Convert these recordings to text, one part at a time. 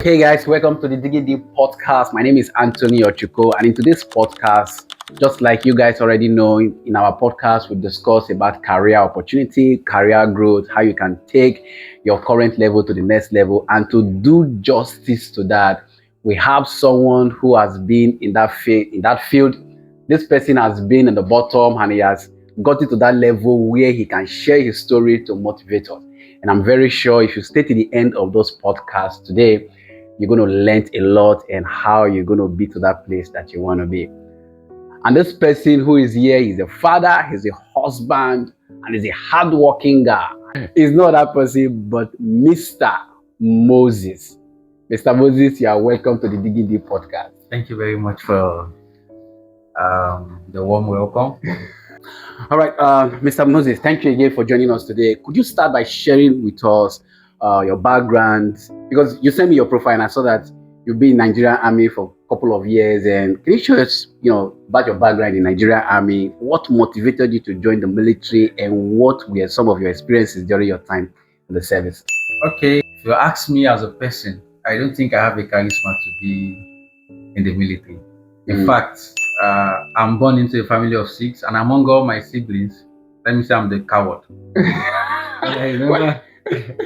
Hey guys, welcome to the Diggy Deep podcast. My name is Anthony Ochuko, and in today's podcast, just like you guys already know, in our podcast, we discuss about career opportunity, career growth, how you can take your current level to the next level. And to do justice to that, we have someone who has been in that field. This person has been in the bottom and he has got to that level where he can share his story to motivate us. And I'm very sure if you stay to the end of those podcasts today, you're going to learn a lot and how you're going to be to that place that you want to be. And this person who is here, he's a father, he's a husband, and he's a hardworking guy. He's not that person, but Mr. Moses. Mr. Moses, you are welcome to the Diggy Deep podcast. Thank you very much for the warm welcome. All right, Mr. Moses, thank you again for joining us today. Could you start by sharing with us your background? Because you sent me your profile and I saw that you've been in Nigerian Army for a couple of years. And can you share us, about your background in Nigerian Army? What motivated you to join the military, and what were some of your experiences during your time in the service? Okay, if you ask me as a person, I don't think I have a charisma to be in the military. In fact, I'm born into a family of 6, and among all my siblings, let me say I'm the coward.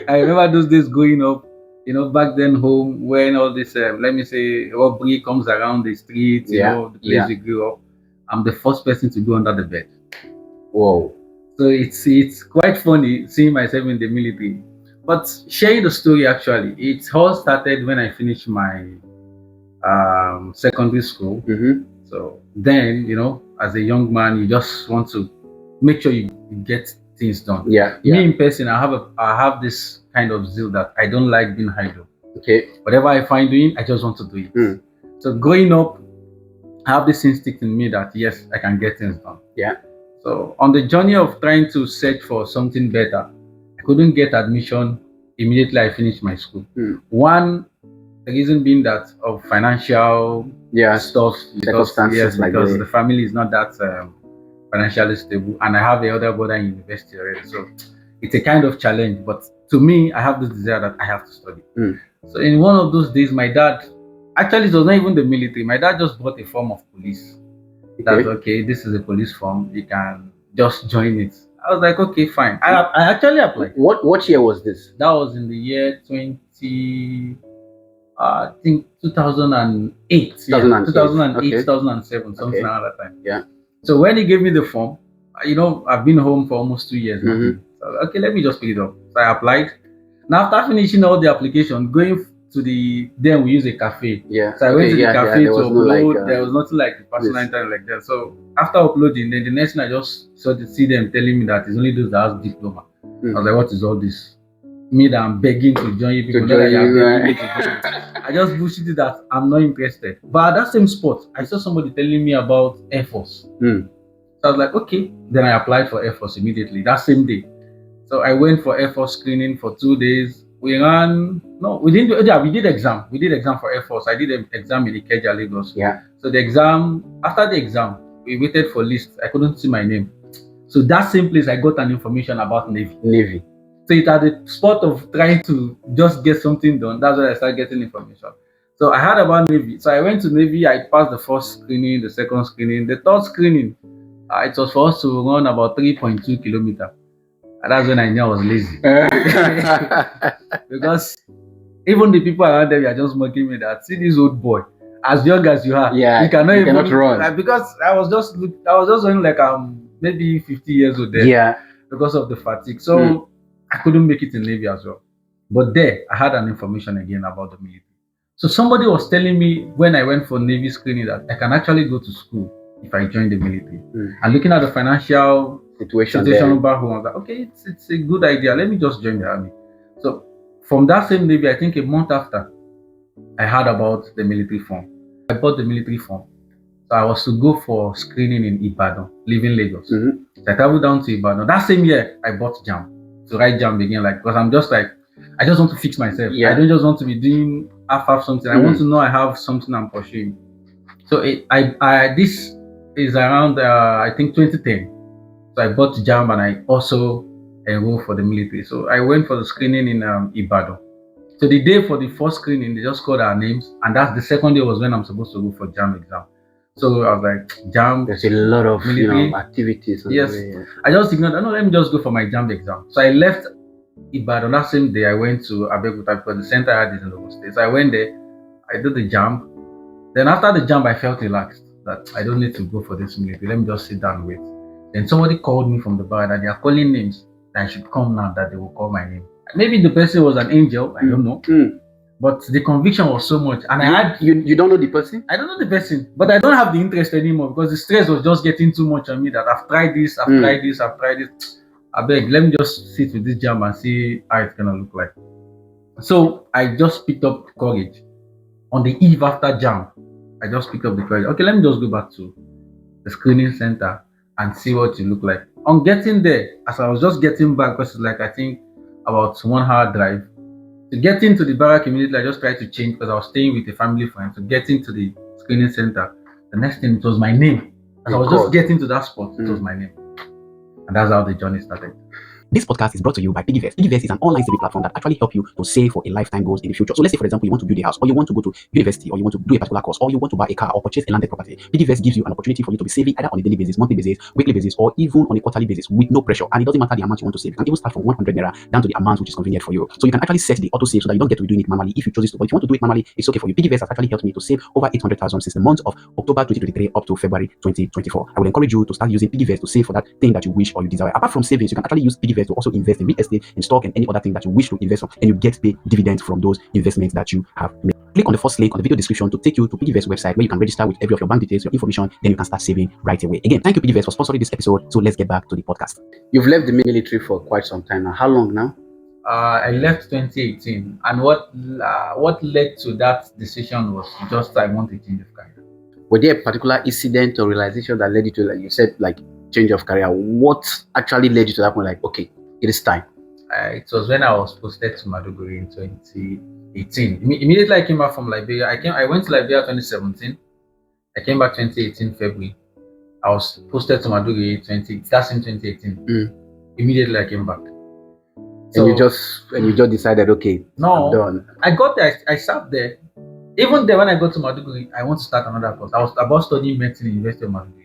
I remember those days growing up, back then home when all this, let me say, robbery comes around the streets, the place we grew up. I'm the first person to go under the bed. Whoa. So it's quite funny seeing myself in the military. But sharing the story, actually, it all started when I finished my secondary school. So then, as a young man, you just want to make sure you get things done. Me in person, I have this kind of zeal that I don't like being idle. Okay. Whatever I find doing, I just want to do it. So growing up, I have this instinct in me that yes, I can get things done. So on the journey of trying to search for something better, I couldn't get admission immediately I finished my school. One, the reason being that of financial stuff, because the family is not that financially stable, and I have a other brother in university already, so it's a kind of challenge. But to me, I have this desire that I have to study. So in one of those days, my dad, actually it was not even the military, my dad just bought a form of police. That's okay, this is a police form, you can just join it. I was like, okay, fine. I actually applied. What year was this? That was in the year 20, I think 2008. 2007, something around that time. So when he gave me the form, I've been home for almost 2 years now. So okay, let me just pick it up. So I applied. Now after finishing all the application, going to then we use a cafe. So I went to the cafe to upload. There was nothing like the personal internet like that. So after uploading, then the next thing I just saw to see them telling me that it's only those that have diploma. I was like, what is all this? Me that I'm begging to join you people. I just bullshitted that I'm not interested. But at that same spot, I saw somebody telling me about Air Force. So I was like, okay. Then I applied for Air Force immediately that same day. So I went for Air Force screening for 2 days. We did exam. We did exam for Air Force. I did an exam in Ikeja, Lagos. So after the exam, we waited for list. I couldn't see my name. So that same place, I got an information about Navy. So it at the spot of trying to just get something done, that's where I started getting information. So I heard about Navy. So I went to Navy. I passed the first screening, the second screening, the third screening. It was for us to run about 3.2 kilometers. And that's when I knew I was lazy. Because even the people around there are just mocking me that, see this old boy, as young as you are, you cannot run. Because I was just running like I'm maybe 50 years old there. Because of the fatigue. So I couldn't make it in Navy as well. But there, I had an information again about the military. So somebody was telling me when I went for Navy screening that I can actually go to school if I join the military. And looking at the financial situation back home, I was like, okay, it's a good idea. Let me just join the army. So from that same Navy, I think a month after, I heard about the military form. I bought the military form. So I was to go for screening in Ibadan, leaving Lagos. So I traveled down to Ibadan. That same year, I bought JAM. To write JAM again, because I'm just like, I just want to fix myself. I don't just want to be doing half something. I want to know I have something I'm pursuing. So this is around I think 2010. So I bought JAM and I also enrolled for the military. So I went for the screening in Ibadan. So the day for the first screening, they just called our names, and that's the second day was when I'm supposed to go for JAM exam. So I was like, JAM. There's a lot of activities. Yes, I just ignored. No, let me just go for my JAM exam. So I left Ibadan that same day. I went to Abeokuta because the center had this in Ogun State. So I went there. I did the JAM. Then after the JAM, I felt relaxed that I don't need to go for this military. Let me just sit down and wait. Then somebody called me from the bar that they are calling names. That I should come now. That they will call my name. Maybe the person was an angel. I don't know. But the conviction was so much, and I had you don't know the person. I don't know the person, but I don't have the interest anymore because the stress was just getting too much on me. That I've tried this, I've tried this. I beg, let me just sit with this JAM and see how it's gonna look like. So I just picked up courage on the eve after JAM. I just picked up the courage. Okay, let me just go back to the screening center and see what it looked like. On getting there, as I was just getting back, because it's like I think about 1 hour drive. To get into the barrack immediately, I just tried to change because I was staying with a family friend. To get into the screening center, the next thing it was my name. As I was just getting to that spot, it was my name. And that's how the journey started. This podcast is brought to you by PiggyVest. PiggyVest is an online saving platform that actually helps you to save for a lifetime goals in the future. So let's say, for example, you want to build a house, or you want to go to university, or you want to do a particular course, or you want to buy a car or purchase a landed property. PiggyVest gives you an opportunity for you to be saving either on a daily basis, monthly basis, weekly basis, or even on a quarterly basis with no pressure. And it doesn't matter the amount you want to save. You can even start from 100 naira down to the amount which is convenient for you. So you can actually set the auto save so that you don't get to be doing it manually if you choose to. But if you want to do it manually, it's okay for you. PiggyVest has actually helped me to save over 800,000 since the month of October 2023 up to February 2024. I would encourage you to start using PiggyVest to save for that thing that you wish or you desire. Apart from savings, you can actually use PiggyVest to also invest in real estate, in stock, and any other thing that you wish to invest on, and you get paid dividends from those investments that you have made. Click on the first link on the video description to take you to PiggyVest website where you can register with every of your bank details, your information, then you can start saving right away. Again, thank you PiggyVest for sponsoring this episode. So let's get back to the podcast. You've left the military for quite some time now. How long now? I left 2018, and what led to that decision was just I want a change of career. Was there a particular incident or realization that led you to, like you said, like change of career? What actually led you to that point? Like, okay, it is time. It was when I was posted to Maduguri in 2018. Immediately I came back from Liberia. I went to Liberia 2017. I came back 2018 February. I was posted to Maduguri that's in 2018. Immediately I came back. So and you just decided, okay, no, I'm done. I got there. I sat there. Even there when I got to Maduguri, I want to start another course. I was about studying medicine in the University of Maduguri.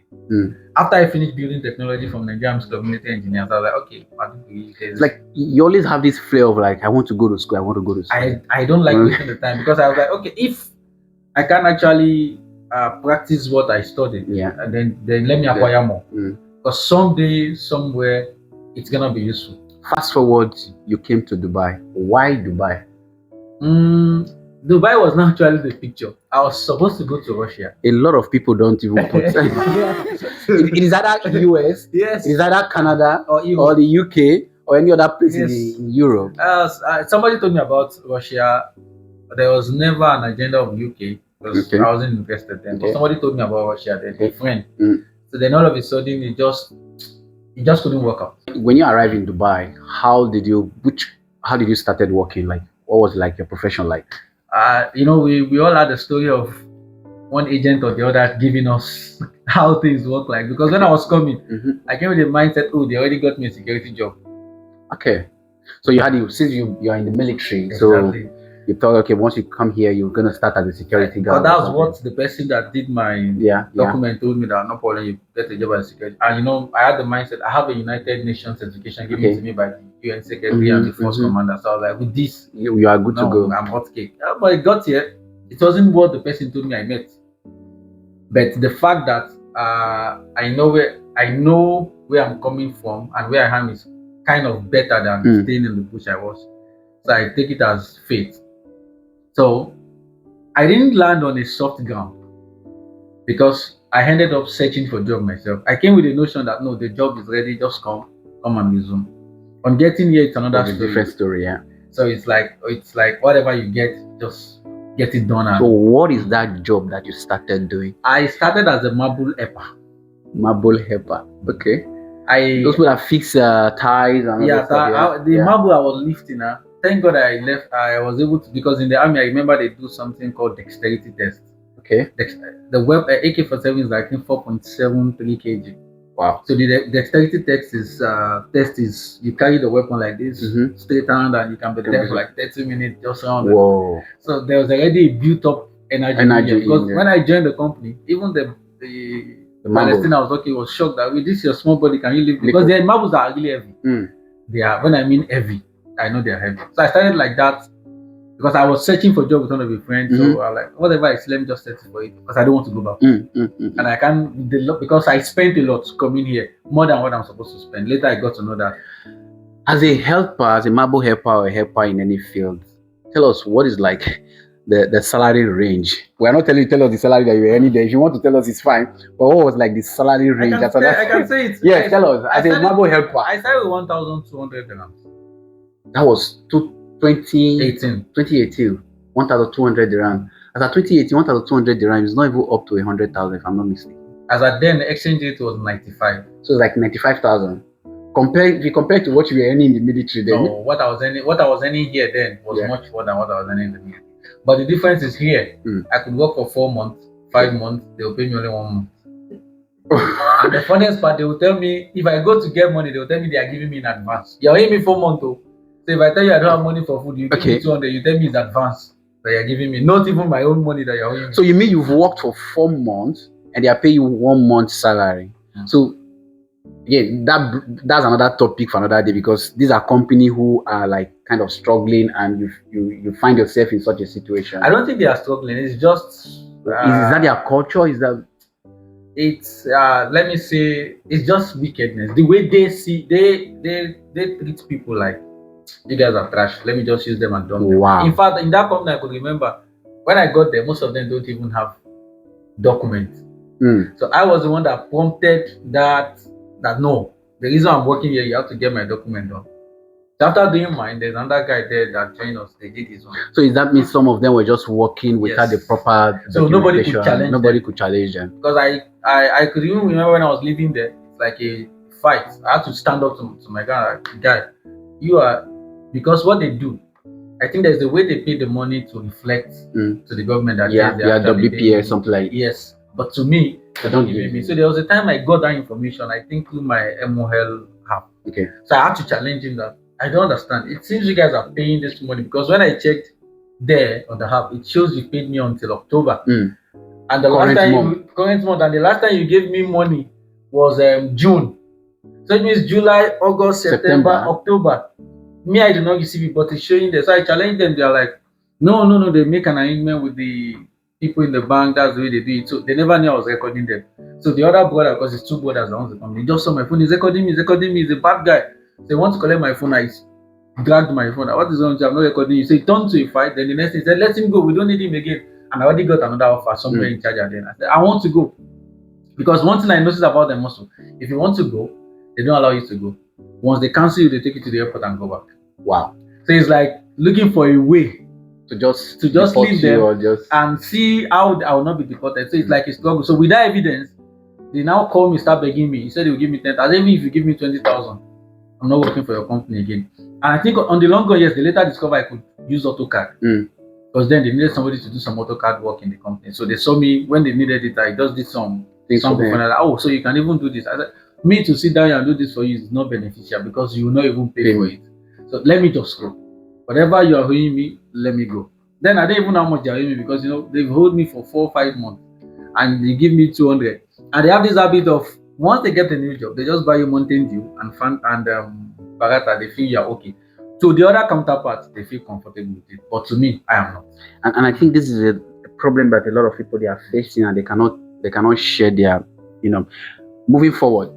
After I finished building technology from Nigerian School of Military Engineers, I was like, okay, Maduguri. Like you always have this fear of like, I want to go to school. I want to go to school. I don't like wasting the time because I was like, okay, if I can actually practice what I studied, then let me acquire more. Because someday, somewhere, it's gonna be useful. Fast forward, you came to Dubai. Why Dubai? Dubai was not actually the picture. I was supposed to go to Russia. A lot of people don't even put it is either US, yes, it is either Canada or the UK or any other place in Europe. Somebody told me about Russia. There was never an agenda of UK because I wasn't interested then. But somebody told me about Russia, then a friend. So then all of a sudden it just couldn't work out. When you arrived in Dubai, how did you started working? Like, what was like your profession like? We all had a story of one agent or the other giving us how things work like. Because when I was coming, I came with the mindset, oh, they already got me a security job. Okay, so since you are in the military, exactly. So you thought, okay, once you come here, you're gonna start as a security guard. But that was what the person that did my document told me, that no problem, you get a job as a security. And I had the mindset, I have a United Nations certification given to me by the UN Secretary and the Force Commander. So I was like, with this, you are good to go. I'm hot cake. But it got here, it wasn't what the person told me I met. But the fact that I know where I'm coming from and where I am is kind of better than staying in the bush I was. So I take it as fate. So I didn't land on a soft ground because I ended up searching for a job myself. I came with the notion that no, the job is ready, just come and resume. On getting here, it's another different story, yeah. So it's like whatever you get, just get it done. So what is that job that you started doing? I started as a marble helper. Marble helper, okay. Those people that fix ties and the marble I was lifting. Thank God I left. I was able to, because in the army I remember they do something called dexterity test. Okay. The AK-47 is like 4.73 kg. Wow. So the dexterity test is you carry the weapon like this, straight hand, and you can be there for like 30 minutes just around. Whoa. So there was already built up energy because when I joined the company, even the Palestine I was working was shocked that with this your small body can you live, because the marbles are really heavy. They are, when I mean heavy, I know they are heavy. So I started like that because I was searching for a job with one of my friends. So I like, whatever I see, let me just settle for it because I don't want to go back. And I can't, because I spent a lot coming here, more than what I'm supposed to spend. Later I got to know that. As a helper, as a marble helper or a helper in any field, tell us what is like the salary range. We're not telling you, tell us the salary that you're earning there. If you want to tell us, it's fine. But what was like the salary range? I can say it. Yes, tell us. As a marble helper. I started with 1,200 dirhams. That was 2018. 1,200 dirham. As at 2018, 1,200 dirham is not even up to 100,000 if I'm not mistaken. As at then, the exchange rate was 95. So it's like 95,000. If you compare to what you were earning in the military then. No, what I was earning here then was much more than what I was earning in the military. But the difference is here, I could work for 4 months, 5 months, they will pay me only 1 month. And the funniest part, they will tell me, if I go to get money, they will tell me they are giving me in advance. You're paying me 4 months though. So if I tell you I don't have money for food, you give me 200, you tell me it's advance that you're giving me, not even my own money that you're owing me. So you mean you've worked for 4 months and they are paying you 1 month's salary? So again, that's another topic for another day, because these are companies who are like kind of struggling, and you find yourself in such a situation. I don't think they are struggling. It's just is that their culture? Is that it's let me say, it's just wickedness. The way they see, they treat people like, you guys are trash. Let me just use them and dump them. Wow. In fact, in that company, I could remember when I got there, most of them don't even have documents. So I was the one that prompted that no, the reason I'm working here, you have to get my document done. So after doing mine, there's another guy there that joined us. They did his own. So is that means some of them were just working without the proper so nobody could challenge them? Because I could even remember when I was living there, it's like a fight. I had to stand up to my guy. You are, because what they do, I think there's a way they pay the money to reflect to the government that they are WPA, something like yes. But to me, they don't give me. So there was a time I got that information, I think through my MOL app. Okay. So I had to challenge him that I don't understand. It seems you guys are paying this money, because when I checked there on the app, it shows you paid me until October. And the current month, and the last time you gave me money was June. So it means July, August, September, October. Me, I did not receive it, but it's showing there. So I challenged them. They are like, no, they make an arrangement with the people in the bank. That's the way they do it. So they never knew I was recording them. So the other brother, because it's 2 brothers that want to come, they just saw my phone. He's recording me. He's a bad guy. So they want to collect my phone. I dragged my phone. What is wrong with you? I'm not recording you. So it turned to a fight. Then the next thing, he said, let him go. We don't need him again. And I already got another offer somewhere in charge again. I said, I want to go. Because one thing I noticed about them also, if you want to go, they don't allow you to go. Once they cancel you, they take you to the airport and go back. Wow. So it's like looking for a way to just leave them and see how I will not be deported. So it's like a struggle. So with that evidence, they now call me, start begging me. He said they will give me 10,000. Even if you give me 20,000, I'm not working for your company again. And I think on the long run, yes, they later discovered I could use AutoCAD. Because then they needed somebody to do some AutoCAD work in the company. So they saw me when they needed it. I just did some things. Oh, so you can even do this. I said, me to sit down and do this for you is not beneficial, because you will not even pay for it. So let me just go. Whatever you are owing me, let me go. Then I don't even know how much they are owing me, because they've held me for 4 or 5 months and they give me 200. And they have this habit of, once they get a new job, they just buy you Mountain Dew and Barata. They feel you're okay. To the other counterparts, they feel comfortable with it. But to me, I am not. And I think this is a problem that a lot of people they are facing, and they cannot share their, moving forward.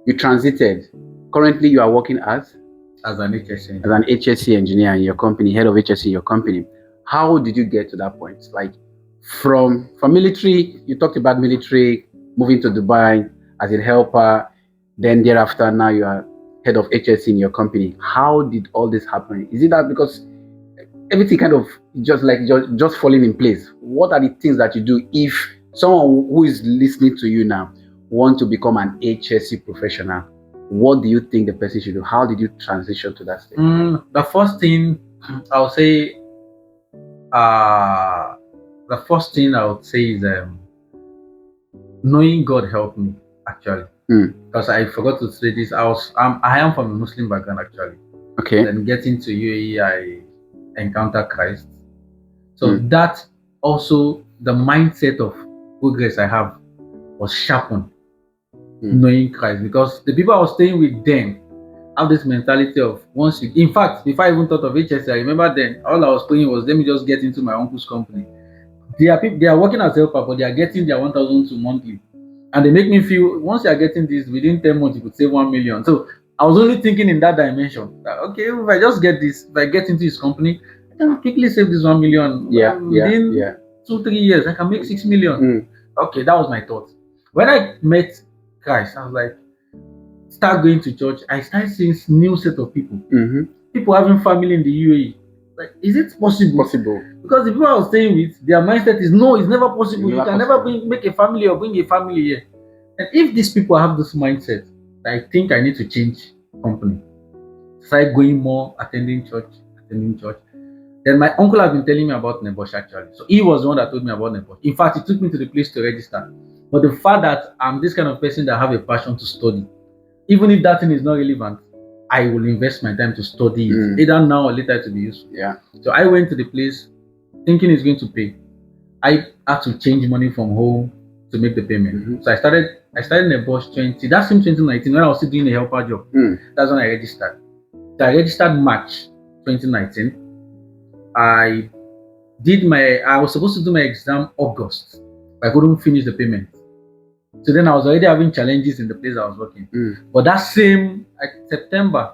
You transited. Currently, you are working as an HSC. As an HSC engineer in your company, head of HSC in your company. How did you get to that point? Like from military, you talked about military, moving to Dubai as a helper, then thereafter now you are head of HSC in your company. How did all this happen? Is it that because everything kind of just falling in place? What are the things that you do if someone who is listening to you now want to become an HSC professional? What do you think the person should do? How did you transition to that stage? The first thing I would say, is knowing God helped me. actually. Because I forgot to say this. I am from a Muslim background actually. Okay. Then getting to UAE, I encountered Christ. So that also the mindset of progress I have was sharpened, knowing Christ. Because the people I was staying with then have this mentality of once you, in fact, before I even thought of HSC, I remember then all I was praying was let me just get into my uncle's company. They are working as helper, but they are getting their 1,002 monthly. And they make me feel once you are getting this within 10 months, you could save 1 million. So I was only thinking in that dimension. That, okay, if I just get this, if I get into his company, I can quickly save this 1 million. Within 2-3 years, I can make 6 million. Okay, that was my thought. When I met Christ, I was like, start going to church. I started seeing new set of people. People having family in the UAE. Like, is it possible? Because the people I was staying with, their mindset is no, it's never possible. You can never make a family or bring a family here. And if these people have this mindset, I think I need to change company. Start going more, attending church. Then my uncle has been telling me about Nebosh actually. So he was the one that told me about Nebosh. In fact, he took me to the place to register. But the fact that I'm this kind of person that have a passion to study, even if that thing is not relevant, I will invest my time to study it, either now or later to be useful. So I went to the place thinking it's going to pay. I had to change money from home to make the payment. So I started in a Bosch 20. That same 2019 when I was still doing a helper job. That's when I registered. So I registered March 2019. I was supposed to do my exam August. But I couldn't finish the payment. So then I was already having challenges in the place I was working. But that same September,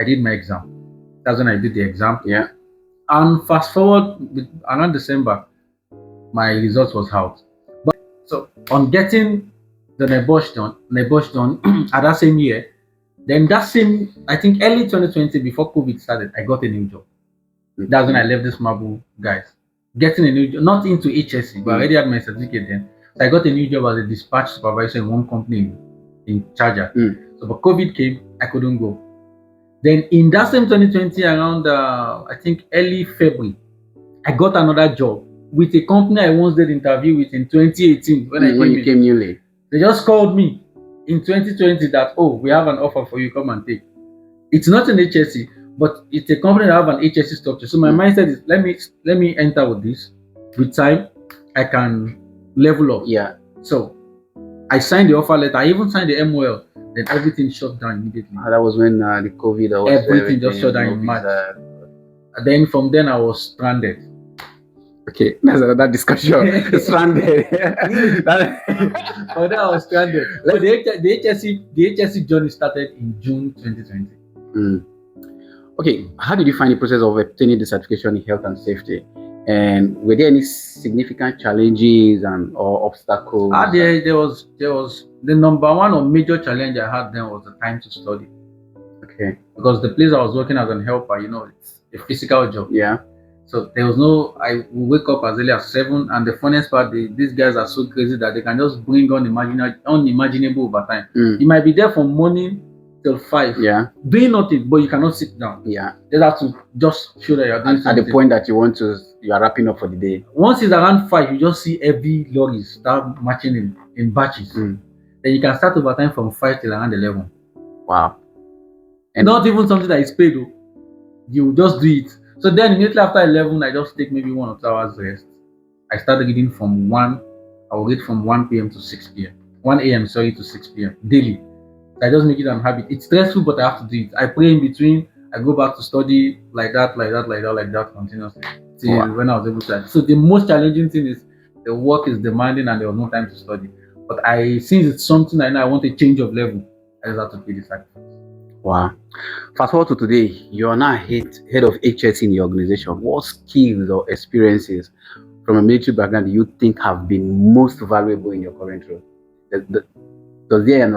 I did my exam. That's when I did the exam. And fast forward around December, my results was out. But so on getting the Nebosh done at that same year, then that same, I think early 2020 before COVID started, I got a new job. That's when I left this Marble guys. Getting a new job, not into HSC, but I already had my certificate then. So I got a new job as a dispatch supervisor in one company in Charger. So but COVID came, I couldn't go. Then in that same 2020, around I think early February, I got another job with a company I once did interview with in 2018 when I came newly. They just called me in 2020 that, oh, we have an offer for you, come and take. It's not an HSC, but it's a company that have an HSC structure. So my mindset is let me enter with this. With time, I can level up. So I signed the offer letter. I even signed the MOL. Then everything shut down immediately. That was when the COVID was everything just shut down in March. And then from then I was stranded. Okay, that's another discussion. Stranded. From then I was stranded. So the HSC journey started in June 2020. Okay, how did you find the process of obtaining the certification in health and safety? And were there any significant challenges or obstacles? There was the number one or major challenge I had then was the time to study. Okay. Because the place I was working as an helper, it's a physical job. So there was no, I would wake up as early as 7, and the funniest part, these guys are so crazy that they can just bring on unimaginable overtime. You might be there from morning till 5, doing nothing, but you cannot sit down. You have to just show that you're doing something. At the point that you are wrapping up for the day. Once it's around 5, you just see every lorry start marching in batches. Then you can start overtime from 5 till around 11. Wow. And not even something that is paid. You just do it. So then immediately after 11, I just take maybe 1 or 2 hours rest. I started reading from 1. I will read from 1 p.m. to 6 p.m. 1 a.m. to 6 p.m. daily. I just make it an habit. It's stressful, but I have to do it. I pray in between. I go back to study like that continuously till when I was able to. So the most challenging thing is the work is demanding and there was no time to study. But since it's something I know I want a change of level, I just have to pay the sacrifice. Wow. Fast forward to today, you are now head of HS in your organization. What skills or experiences from a military background do you think have been most valuable in your current role? Does there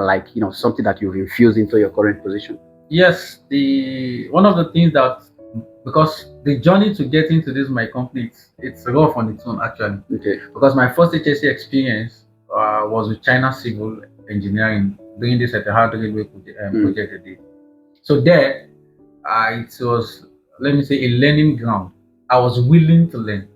something that you've infused into your current position? Yes, one of the things that, because the journey to get into this my company, it's rough on its own actually. Okay. Because my first HSC experience was with China Civil Engineering, doing this at the hard railway project they did. So there, it was, let me say, a learning ground. I was willing to learn.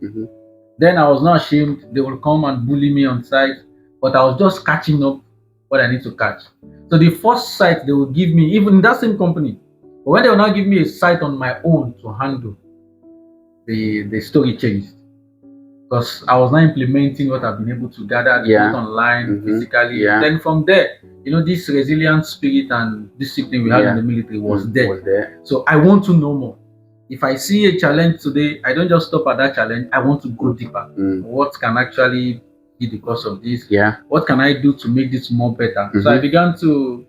Then I was not ashamed. They will come and bully me on site. but I was just catching up what I need to catch. So the first site they will give me, even in that same company, but when they will now give me a site on my own to handle, the story changed because I was now implementing what I've been able to gather both online, physically. Then from there, this resilient spirit and discipline we had in the military was there. So I want to know more. If I see a challenge today, I don't just stop at that challenge. I want to go deeper. What can actually be the cause of this? What can I do to make this more better? So I began to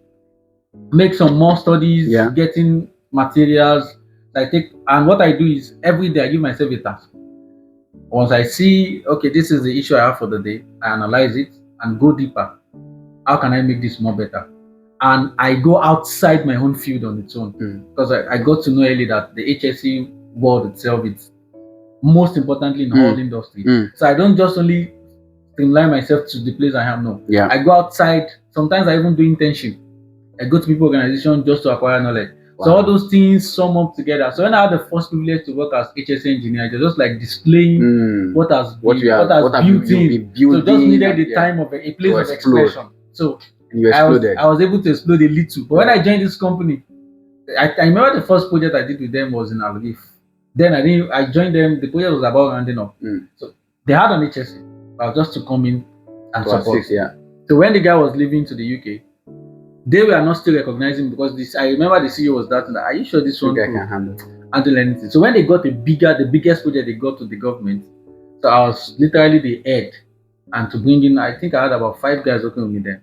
make some more studies, getting materials. And what I do is every day I give myself a task. Once I see, okay, this is the issue I have for the day, I analyze it and go deeper. How can I make this more better? And I go outside my own field on its own because I got to know early that the HSE world itself is most importantly in all industry. So I don't just only streamline myself to the place I am now. I go outside. Sometimes I even do internship. I go to people organization just to acquire knowledge. So all those things sum up together. So when I had the first privilege to work as HSA engineer, it was just like displaying what has built in. So just needed the time of a place of expression. So I was able to explode a little. But when I joined this company, I remember the first project I did with them was in Algif. Then I joined them. The project was about rounding up. So they had an HSA. I was just to come in and support. So when the guy was leaving to the UK, they were not still recognizing because I remember the CEO was that. Are you sure this one can handle anything? So when they got the biggest project they got to the government, so I was literally the head, and to bring in, I think I had about 5 guys working with me then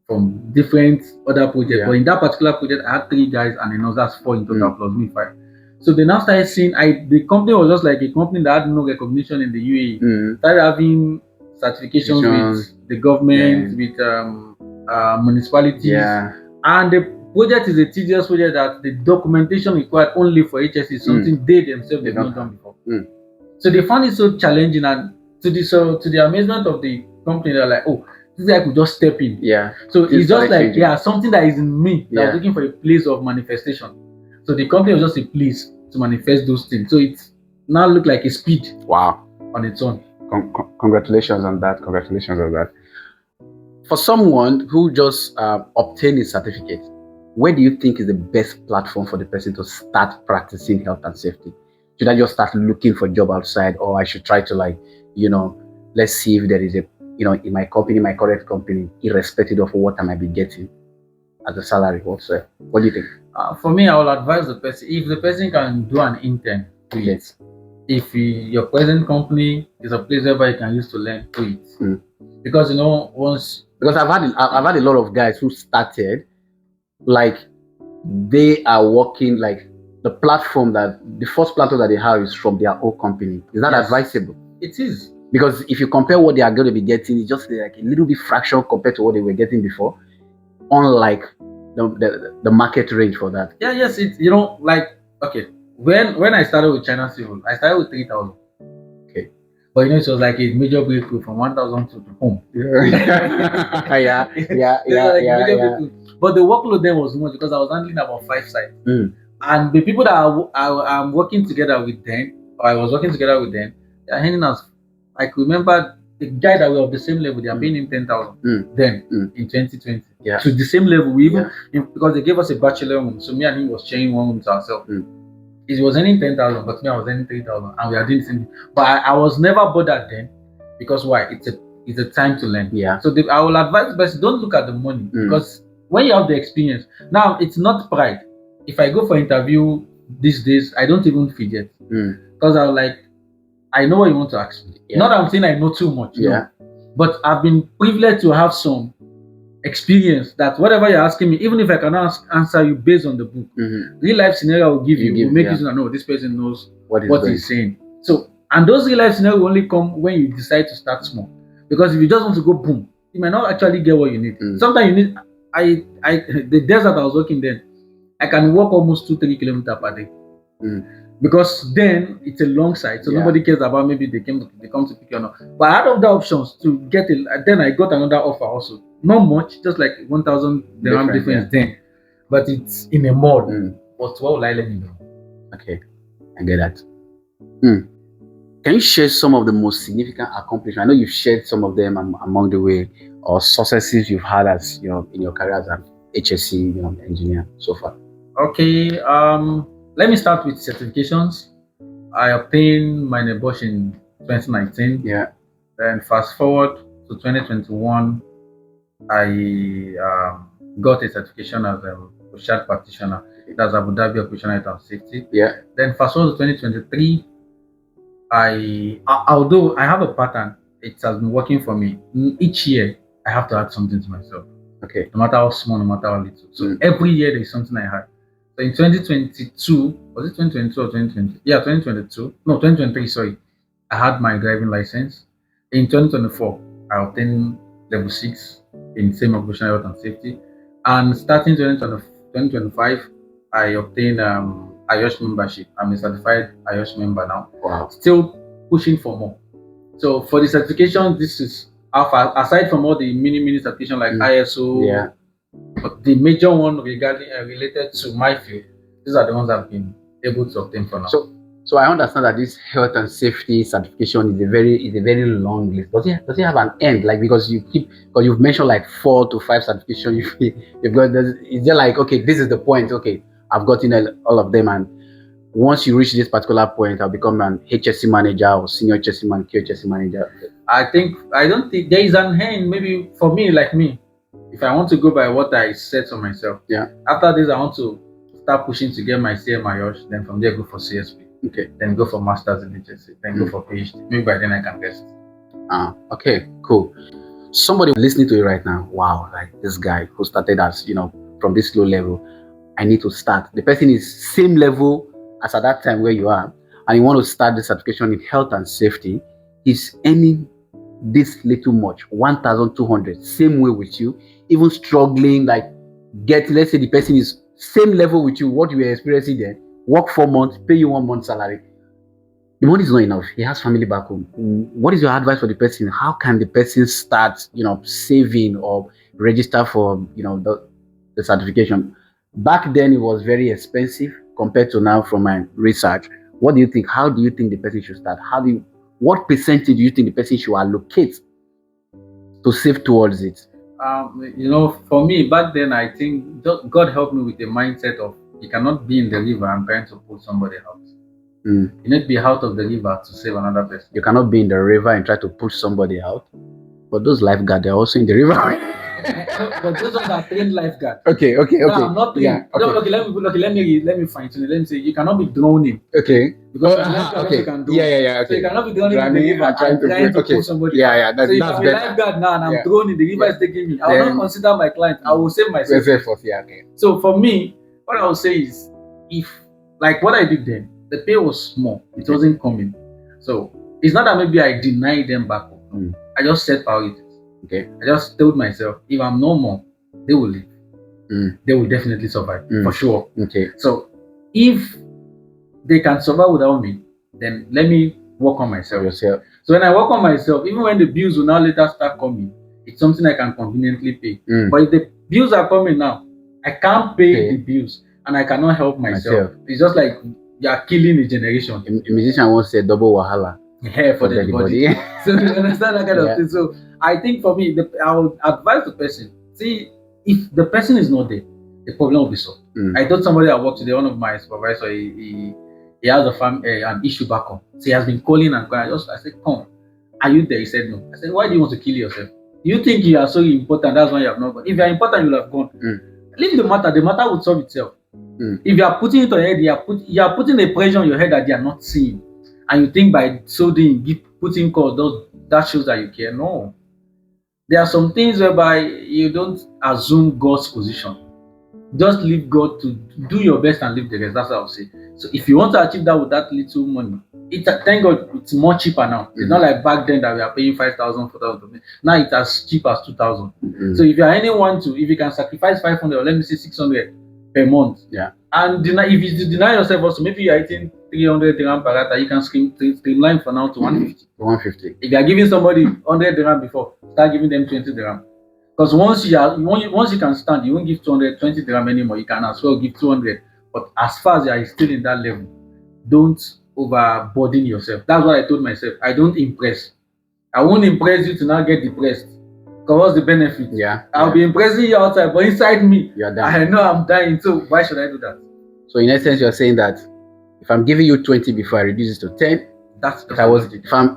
from different other projects. But in that particular project, I had 3 guys, and then that's 4 in total plus me 5. So they now started seeing the company was just like a company that had no recognition in the UAE. Started having certifications with the government, with municipalities, and the project is a tedious project that the documentation required only for HSE is something they themselves have not done before. So they found it so challenging, and to the amazement of the company, they're like, oh, this guy could just step in. So it's just like something that is in me that was looking for a place of manifestation. So the company was just a place to manifest those things. So it now looked like a speed. Wow. On its own. Congratulations on that. Congratulations on that. For someone who just obtained a certificate, where do you think is the best platform for the person to start practicing health and safety? Should I just start looking for a job outside, or I should try to let's see if there is a, in my company, my current company, irrespective of what I might be getting as a salary whatsoever? What do you think? For me, I will advise the person, if the person can do an intern, do it. If your present company is a place where you can use to learn, do it. Because because I've had a lot of guys who started, like they are working like the first platform that they have is from their own company. Is that advisable? It is. Because if you compare what they are going to be getting, it's just like a little bit fraction compared to what they were getting before, unlike the market range for that. Yes, okay. When I started with China Civil, I started with 3,000. Okay. But it was like a major breakthrough from 1,000 to home. Yeah. But the workload then was much because I was handling about 5 sites. And the people that I'm working together with them, or I was working together with them, they are handing us. I could remember the guy that we were of the same level, they are paying him 10,000 then in 2020. To the same level, because they gave us a bachelor room, so me and him was sharing one room to ourselves. It was earning 10,000, but me I was earning 3,000, and we are doing the same thing. But I was never bothered then, because why? It's a time to learn. So I will advise the person, don't look at the money, because when you have the experience, now it's not pride. If I go for interview these days, I don't even forget, because I was like, I know what you want to ask me. Not that I'm saying I know too much, no. But I've been privileged to have some experience that whatever you're asking me, even if I cannot answer you based on the book, real life scenario will make you know this person knows what he's saying. So, and those real life scenarios will only come when you decide to start small. Because if you just want to go boom, you might not actually get what you need. Sometimes you need. The desert I was working then, I can walk almost 2-3 kilometers per day. Because then it's a long site, so nobody cares about maybe they come to pick you or not. But I had other options to get it. Then I got another offer also. Not much, just like 1,000 dirham difference then. But it's in a mall. But what will I let you know? Okay, I get that. Can you share some of the most significant accomplishments? I know you've shared some of them among the way, or successes you've had as in your career as an HSC engineer so far. Okay. Let me start with certifications. I obtained my NEBOSH in 2019. Yeah. Then fast forward to 2021, I got a certification as a Ocean practitioner. That's Abu Dhabi Operational Health and Safety. Yeah. Then fast forward to 2023, although I have a pattern, it has been working for me. Each year, I have to add something to myself. Okay. No matter how small, no matter how little. So every year there is something I had. So in 2022, was it 2022 or 2020? Yeah, 2022. No, 2023, sorry. I had my driving license. In 2024, I obtained level 6 in same occupational health and safety. And starting 2025, I obtained IOSH membership. I'm a certified IOSH member now. Wow. Still pushing for more. So for the certification, this is aside from all the mini certification like ISO, yeah, but the major one regarding related to my field, these are the ones I've been able to obtain for now. So I understand that this health and safety certification is a very long list. Does it have an end? Like, because you've mentioned like 4 to 5 certifications you've got. Is there like, okay, this is the point? Okay, I've gotten all of them, and once you reach this particular point, I'll become an HSC manager or senior HSC manager, QHSC manager. I don't think there is an end. Maybe for me, like me, if I want to go by what I said to myself, yeah. After this, I want to start pushing to get my CMIOSH. Then from there, go for CSP. Okay. Then go for masters in HSC. Then go for PhD. Maybe by then I can test. Okay, cool. Somebody listening to you right now, wow, like this guy who started as from this low level, I need to start. The person is same level as at that time where you are, and you want to start the certification in health and safety. He's earning this little much, 1,200, same way with you, even struggling, like let's say the person is same level with you, what you were experiencing there, work 4 months, pay you 1 month salary. The money is not enough. He has family back home. What is your advice for the person? How can the person start, saving or register for, the certification? Back then, it was very expensive compared to now from my research. What do you think? How do you think the person should start? What percentage do you think the person should allocate to save towards it? For me, back then, I think God helped me with the mindset of you cannot be in the river and trying to pull somebody out. You need to be out of the river to save another person. You cannot be in the river and try to push somebody out. But those lifeguards, they're also in the river. But those are trained lifeguards. Okay. No, I'm not trained. Yeah, okay. Let me fine tune it. Let me say you cannot be drowning. Okay. Because okay. You can do. Yeah. Okay. So you cannot be drowning in the river and trying to pull somebody. Yeah. So if I'm a lifeguard now and I'm drowning, the river is taking me. I will not consider my client. I will save myself. Yeah. Okay. So for me, what I would say is, if like what I did then, the pay was small. It wasn't coming. So it's not that maybe I denied them back home. I just set priorities. Okay. I just told myself, if I'm no more, they will leave. They will definitely survive for sure. Okay. So if they can survive without me, then let me work on myself. So when I work on myself, even when the bills will now later start coming, it's something I can conveniently pay. But if the bills are coming now, I can't pay the bills and I cannot help myself. It's just like you are killing a generation. A musician once said double wahala. Yeah, for the body. So you understand that kind of thing. So I think for me, I would advise the person, see, if the person is not there, the problem will be solved. I told somebody I worked today, one of my supervisors, he has an issue back home. So he has been calling and calling. I said, come, are you there? He said no. I said, why do you want to kill yourself? You think you are so important, that's why you have not gone. If you are important, you will have gone. Leave the matter will solve itself. If you are putting it on your head, you are putting a pressure on your head that you are not seeing. And you think by so doing, putting calls, that shows that you care. No. There are some things whereby you don't assume God's position. Just leave God to do your best and leave the rest. That's what I would say. So if you want to achieve that with that little money, thank God it's more cheaper now. It's not like back then that we are paying 5,000, 4,000. Now it's as cheap as 2,000. So if you are anyone if you can sacrifice 500 or let me say 600 per month, and if you deny yourself also, maybe you are eating 300 dirham per rata, you can streamline for now to 150. 150. If you are giving somebody 100 dirham before, start giving them 20 dirham. Because once you can stand, you won't give 220 dirham anymore. You can as well give 200. But as far as you are still in that level, don't overburden yourself. That's what I told myself. I don't impress. I won't impress you to now get depressed. Because what's the benefit? I'll be impressing you outside, but inside me, I know I'm dying. So why should I do that? So in essence, you're saying that if I'm giving you 20 before I reduce it to 10,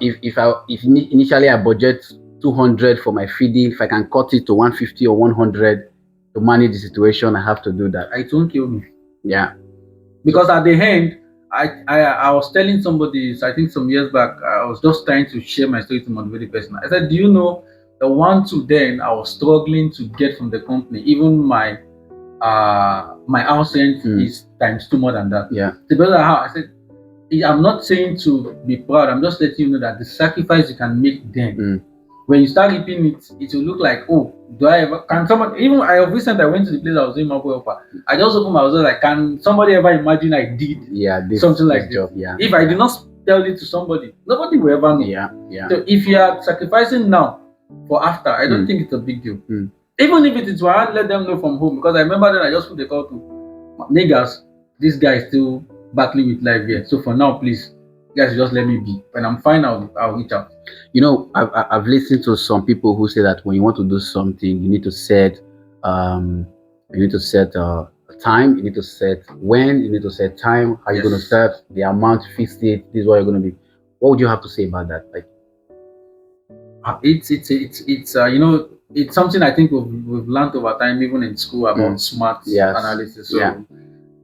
if initially I budget 200 for my feeding, if I can cut it to 150 or 100 to manage the situation, I have to do that. It won't kill me. Yeah. Because at the end, I was telling somebody, I think some years back, I was just trying to share my story to motivate the person. I said, do you know the 1 to then I was struggling to get from the company, even my house rent is times 2 more than that. Yeah. I said, I'm not saying to be proud, I'm just letting you know that the sacrifice you can make then, when you start reaping it, it will look like, oh, can someone, even I recently I went to the place I was doing my helper. I just opened my mouth, like, can somebody ever imagine I did something like this? Yeah. If I did not tell it to somebody, nobody will ever know. Yeah. So if you are sacrificing now for after, I don't think it's a big deal. Even if it is why I let them know from home, because I remember that I just put the call to niggas, this guy is still battling with life here. So for now, please, guys, just let me be. When I'm fine, I'll reach out. You know, I've listened to some people who say that when you want to do something, you need to set a time, you need to set when, you need to set time, how you're going to start, the amount, fix it, this is what you're going to be. What would you have to say about that? Like, it's you know, it's something I think we've learned over time, even in school, about SMART analysis. So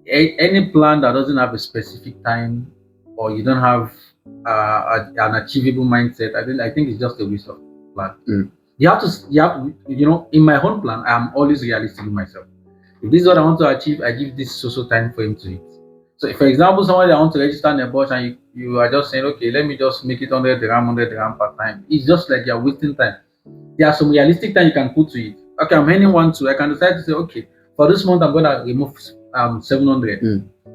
any plan that doesn't have a specific time, or you don't have an achievable mindset, I think it's just a waste of plan. You have to, you know, in my own plan, I'm always realistic with myself. If this is what I want to achieve, I give this social time for him to it. So if, for example, somebody that wants to register in a bus and you are just saying, okay, let me just make it 100 dirham per time, it's just like you're wasting time. There are some realistic time you can put to it. Okay, I'm earning 1 2. I can decide to say, okay, for this month I'm going to remove 700.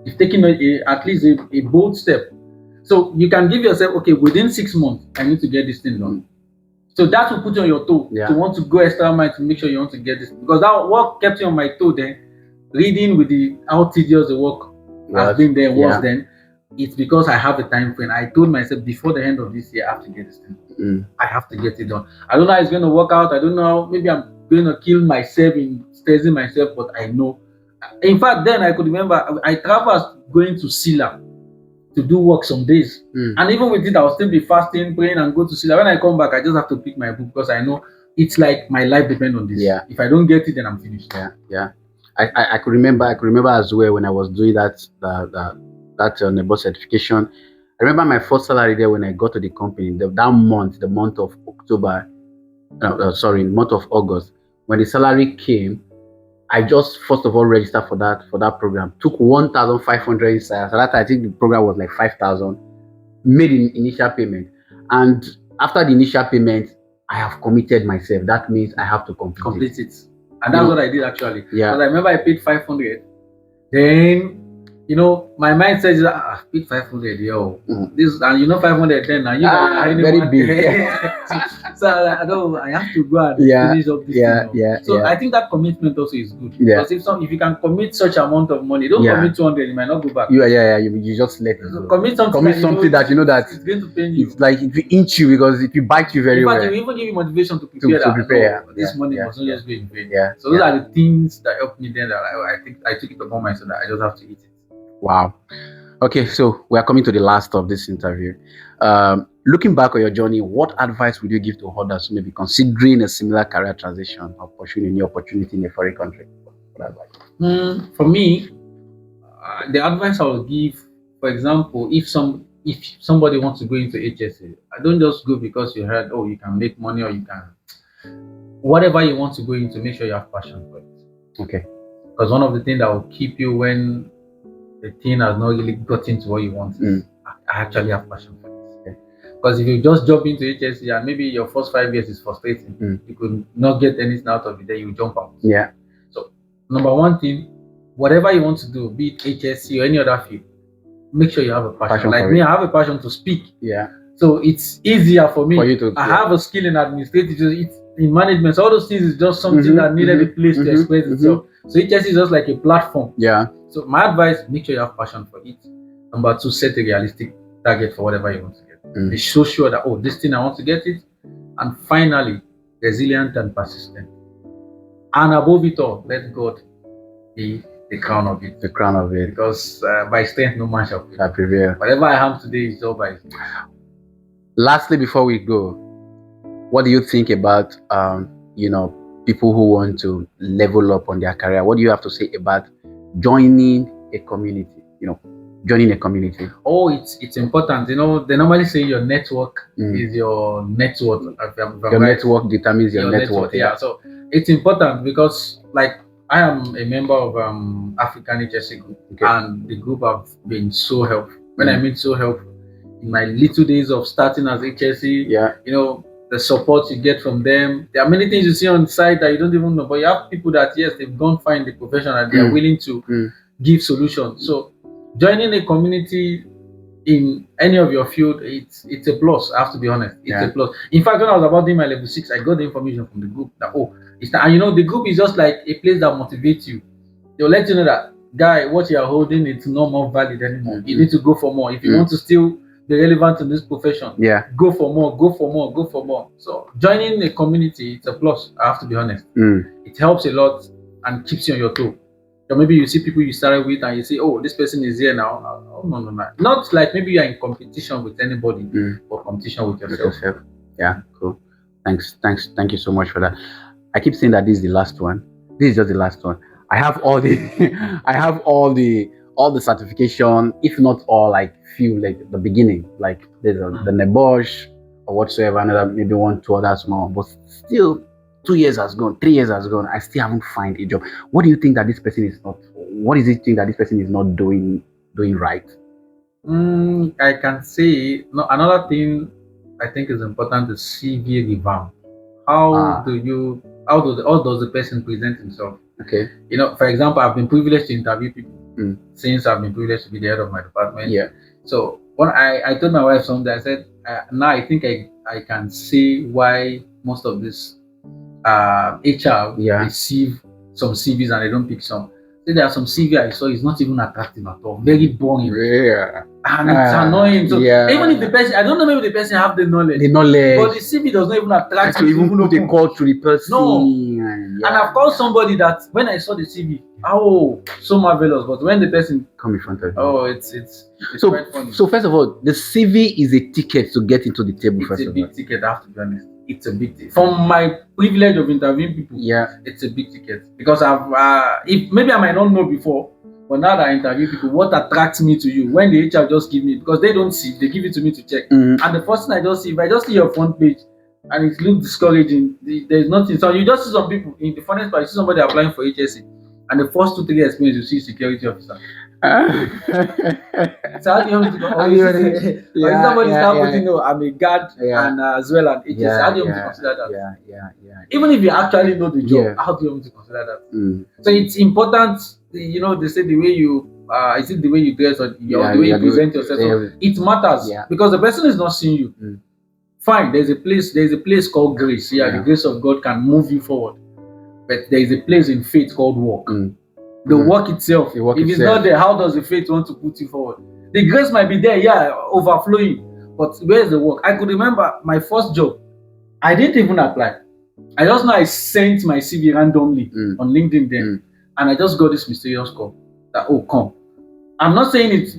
You've taken at least a bold step. So you can give yourself, okay, within 6 months, I need to get this thing done. So that will put you on your toe to want to go extra mile to make sure you want to get this. Because that work kept you on my toe then, reading with how tedious the work has been there was then. It's because I have a time frame. I told myself before the end of this year, I have to get this thing. I have to get it done. I don't know how it's going to work out. I don't know. Maybe I'm going to kill myself in stressing myself, but I know. In fact, then I could remember I traveled going to Sila to do work some days. And even with it, I'll still be fasting, praying, and go to Sila. When I come back, I just have to pick my book because I know it's like my life depends on this. If I don't get it, then I'm finished. I could remember as well when I was doing that neighbor certification. I remember my first salary there when I got to the company. That month, the month of August, when the salary came, I just first of all registered for that program. Took 1,500 inside. So that I think the program was like 5,000. Made an initial payment, and after the initial payment, I have committed myself. That means I have to complete it. And that's what I did actually. Because I remember I paid 500. Then, you know, my mind says, I paid 500, yo. This, and you know, 500 then now. You very big. So I have to go and finish up this thing. So I think that commitment also is good. Because if you can commit such amount of money, don't commit 200, you might not go back. You just let it go. Commit something that you know that it's going to pain you. It's like if you inch you, because if you bite you very well. In fact, it will even give you motivation to prepare. This money must not just go in vain. So those are the things that helped me then. That I think I took it upon myself that I just have to eat it. Wow. Okay, so we are coming to the last of this interview. Looking back on your journey, what advice would you give to others who may be considering a similar career transition or pursuing a new opportunity in a foreign country? What advice? For me, the advice I would give, for example, if somebody wants to go into HSA, I don't just go because you heard, oh, you can make money or you can. Whatever you want to go into, make sure you have passion for it. Okay. Because one of the things that will keep you when the thing has not really gotten to what you want is I actually have passion for it. Because if you just jump into HSC and maybe your first 5 years is frustrating, you could not get anything out of it, then you jump out. So number one thing, whatever you want to do, be it HSC or any other field, make sure you have a passion. Like me, I have a passion to speak. So it's easier for me. I have a skill in administrative, in management. So all those things is just something that needed a place to express itself. So HSC is just like a platform. So my advice, make sure you have passion for it. Number two, set a realistic target for whatever you want to get. Be so sure that, oh, this thing I want to get it. And finally, resilient and persistent. And above it all, let God be the crown of it. The crown of it. Because by strength, no man shall prevail. Whatever I have today is all by His. Lastly, before we go, what do you think about people who want to level up on their career? What do you have to say about joining a community? Joining a community. Oh, it's important. They normally say your network is your net worth. Your network determines your net worth. Yeah. So it's important because, like, I am a member of African HSC group, and the group have been so helpful. When I mean so helpful, in my little days of starting as HSC, the support you get from them. There are many things you see on the side that you don't even know, but you have people that, yes, they've gone find the profession and they are willing to give solutions. So joining a community in any of your field, it's a plus. I have to be honest. It's a plus. In fact, when I was about doing my level 6, I got the information from the group that, and the group is just like a place that motivates you. They'll let you know that, guy, what you are holding, it's no more valid anymore. You need to go for more. If you want to still be relevant in this profession, go for more. So joining a community, it's a plus. I have to be honest. It helps a lot and keeps you on your toe. So maybe you see people you started with and you say, oh, this person is here now. Oh, no. Not like maybe you are in competition with anybody, but competition with yourself. Yeah, cool. Thank you so much for that. I keep saying that this is the last one. This is just the last one. I have all the all the certification, if not all, like few, like the beginning, like there's the Nebosh or whatsoever, another maybe 1-2 others more, but still 2 years has gone, 3 years has gone, I still haven't found a job. What do you think that this person is not? What is it think that this person is not doing right? I can say another thing I think is important is CV revamp. How does the person present himself? Okay. For example, I've been privileged to interview people since I've been privileged to be the head of my department. Yeah. So when I told my wife something, I said, now I think I can see why most of this HR receive some CVs and they don't pick some. So there are some CV I saw is not even attractive at all, very boring. Yeah. And it's annoying. So even if the person, I don't know, maybe the person have the knowledge, but the CV does not even attract you. Even put a call to the person. No. And I've called somebody that when I saw the CV, so marvelous. But when the person come in front of you, it's so quite funny. So first of all, the CV is a ticket to get into the table. It's a big ticket. I have to be honest. It's a big ticket. From my privilege of interviewing people, it's a big ticket because if maybe I might not know before. But now that I interview people, what attracts me to you? When the HR just give me, because they don't see, they give it to me to check. And the first thing I just see, if I just see your front page and it looks discouraging, there's nothing. So you just see some people, in the funniest part, you see somebody applying for HSC, and the first 2-3 experience you see security officer. So how do you want me to go? Somebody start putting, no, I'm a guard and as well as HSC. How do you want me to consider that? Yeah. Even if you actually know the job, how do you want me to consider that? So it's important. They say the way you is it the way you dress or the way you present yourself? So it matters because the person is not seeing you. Fine, there's a place called grace. The grace of God can move you forward, but there is a place in faith called work. The work itself. If it's not there, how does the faith want to put you forward? The grace might be there, overflowing, but where's the work? I could remember my first job. I didn't even apply. I just know I sent my CV randomly on LinkedIn then. And I just got this mysterious call that, come. I'm not saying it's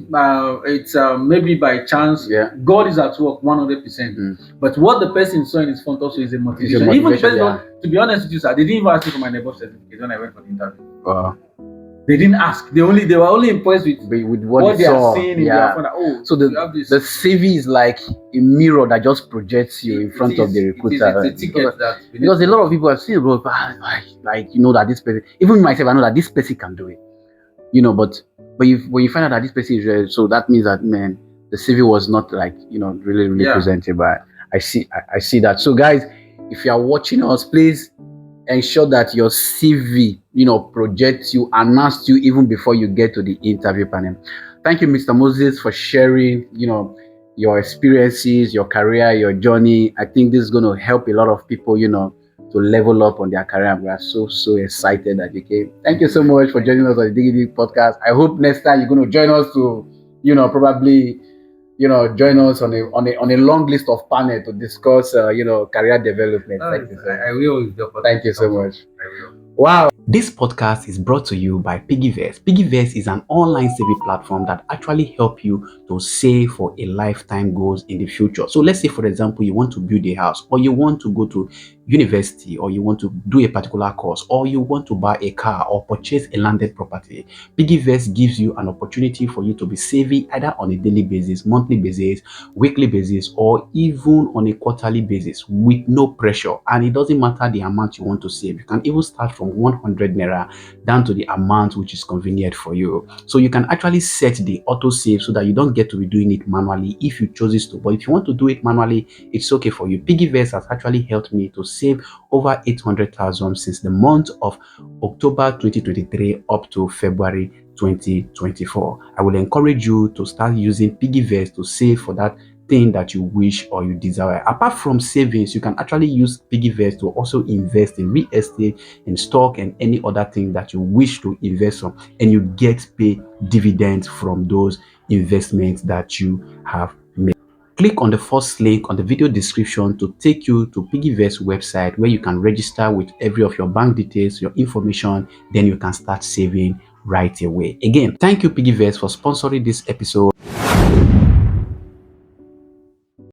maybe by chance. God is at work 100%. But what the person saw in his front also is a motivation. Even the person, to be honest with you, sir, they didn't even ask me for my neighbor certificate when I went for the interview. They didn't ask. They were only impressed with what they are seeing in their front. So the CV is like a mirror that just projects you in front of the recruiter. It's a ticket because a lot of people have seen, bro, like that this person, even myself, I know that this person can do it. But when you find out that this person is real, so that means that, man, the CV was not like really presented. But I see that. So guys, if you are watching us, please ensure that your CV, projects you, announce you even before you get to the interview panel. Thank you, Mr. Moses, for sharing, your experiences, your career, your journey. I think this is going to help a lot of people, to level up on their career. We are so excited that you came. Thank you so much for joining us on the PiggyVest podcast. I hope next time you're going to join us to, probably join us on a long list of panel to discuss, career development. Thank you so much. I will. Thank you so much. Wow. This podcast is brought to you by PiggyVest. PiggyVest is an online saving platform that actually help you to save for a lifetime goals in the future. So let's say, for example, you want to build a house, or you want to go to university, or you want to do a particular course, or you want to buy a car or purchase a landed property. PiggyVest gives you an opportunity for you to be saving either on a daily basis, monthly basis, weekly basis, or even on a quarterly basis with no pressure. And it doesn't matter the amount you want to save. You can even start from 100 naira down to the amount which is convenient for you. So you can actually set the auto save so that you don't get to be doing it manually if you choose to. But if you want to do it manually, it's okay for you. PiggyVest has actually helped me to save over 800,000 since the month of October 2023 up to February 2024. I will encourage you to start using PiggyVest to save for that thing that you wish or you desire. Apart from savings, you can actually use PiggyVest to also invest in real estate, in stock, and any other thing that you wish to invest on, and you get paid dividends from those investments that you have made. Click on the first link on the video description to take you to PiggyVest website, where you can register with every of your bank details, your information, then you can start saving right away. Again, thank you PiggyVest for sponsoring this episode.